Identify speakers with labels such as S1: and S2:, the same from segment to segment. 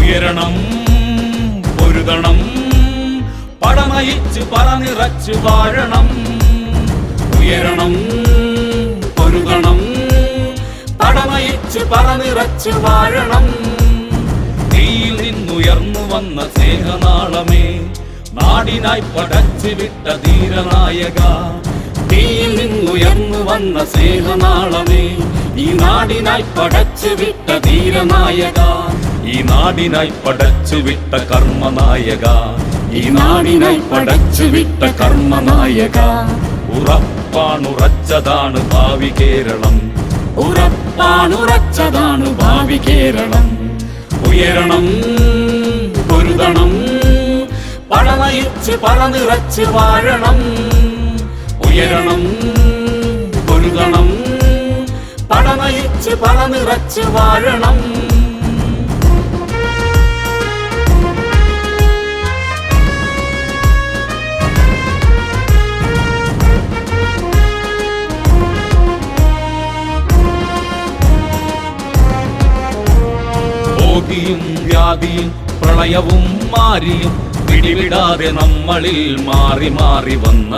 S1: ഉയരണം പൊരുതണം പടനയിച്ച് പറനിറച്ച് വാഴണം ഉയരണം പൊരുതണം പടനയിച്ച് പറനിറച്ച് വാഴണം തീയിൽ നിന്നുയർന്നു വന്ന സ്നേഹനാളമേ നാടിനായി പടച്ചു വിട്ട ധീരനായക തീയിൽ നിന്നുയർന്നു വന്ന സ്നേഹനാളമേ ഈ നാടിനായി പടച്ചു വിട്ട ധീരനായക ഈ നാടിനായി പടച്ചു വിട്ട കർമ്മനായക ഈ നാടിനായി പടച്ചു വിട്ട കർമ്മനായക ഉറപ്പാണുറച്ചതാണ് ഭാവി കേരളം ഉറപ്പാണുറച്ചതാണ് ഭാവി കേരളം ഉയരണം പൊരുതണം പടനയിച്ച് പറനിറച്ച് വാഴണം ഉയരണം പൊരുതണം പടനയിച്ച് പറനിറച്ച് വാഴണം ോഗിയും വ്യാധിയും പ്രളയവും മാരിയും പിടിവിടാതെ നമ്മളിൽ മാറി മാറി വന്ന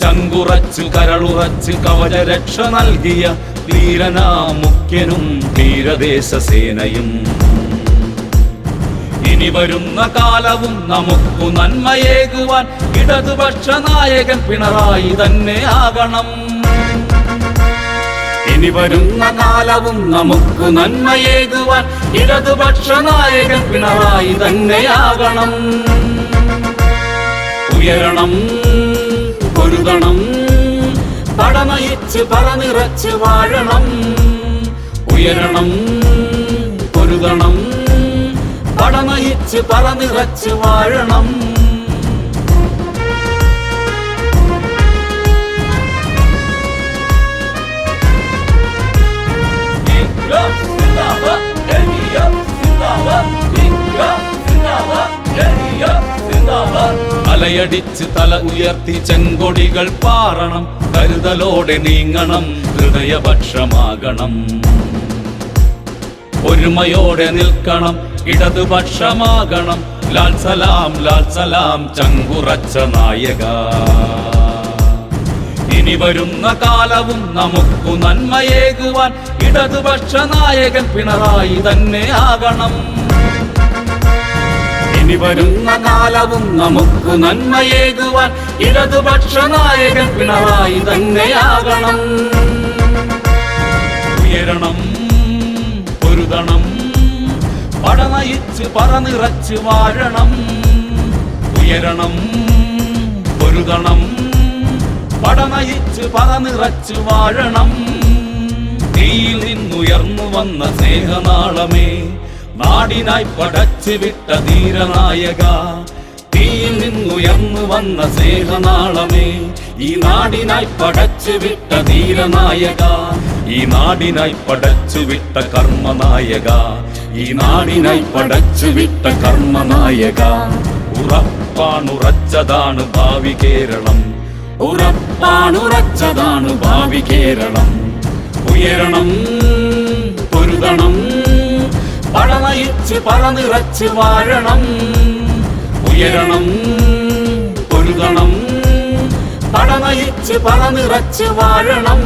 S1: ചങ്കുറച്ചു കരളുറച്ച് കവചരക്ഷ നൽകിയ ധീരനാ മുഖ്യനും ധീരദേശ സേനയും ഇനി വരുന്ന കാലവും നമുക്കു നന്മയേകുവാൻ ഇടതുപക്ഷ നായകൻ പിണറായി തന്നെ ആകണം ഇനി വരുന്ന കാലവും നമുക്ക് നന്മയേകുവാൻ ഇടതുപക്ഷ നായകൻ പിണറായി തന്നെയാകണം ഉയരണം പൊരുതണം പടനയിച്ച് പറനിറച്ച് വാഴണം ഉയരണം പൊരുതണം പടനയിച്ച് പറനിറച്ച് വാഴണം അലയടിച്ച് തല ഉയർത്തി ചെങ്കൊടികൾ പാറണം കരുതലോടെ നീങ്ങണം ഹൃദയപക്ഷമാകണം ഒരുമയോടെ നിൽക്കണം ഇടതുപക്ഷമാകണം ലാൽ സലാം ചങ്കുറച്ച നായക ഇനി വരുന്ന കാലവും നമുക്കു നന്മയേകുവാൻ ഇടതുപക്ഷ നായകൻ പിണറായി തന്നെ ആകണം ഇനി വരുന്ന കാലവും നമുക്ക് നന്മയേകുവാൻ ഇടതുപക്ഷ നായകൻ പിണറായി തന്നെയാകണം ഉയരണം പൊരുതണം പടനയിച്ച് പറനിറച്ച് വാഴണം ഉയരണം പൊരുതണം പടനയിച്ച് പറനിറച്ച് വാഴണം തീയിൽ നിന്നുയർന്നു വന്ന സ്നേഹനാളമേ നാടിനായി പടച്ചു വിട്ട ധീരനായക തീയിൽ നിന്നുയർന്നു വന്ന സ്നേഹനാളമേ ഈ നാടിനായി പടച്ചു വിട്ട ധീരനായക ഈ നാടിനായി പടച്ചു വിട്ട കർമ്മനായക ഈ നാടിനായി പടച്ചു വിട്ട കർമ്മനായക ഉറപ്പാണുറച്ചതാണ് ഭാവി കേരളം ഉറപ്പാണുറച്ചതാണ് ഭാവി കേരളം ഉയരണം പൊരുതണം പടനയിച്ച് പറനിറച്ച് വാഴണം ഉയരണം പൊരുതണം പടനയിച്ച് പറനിറച്ച് വാഴണം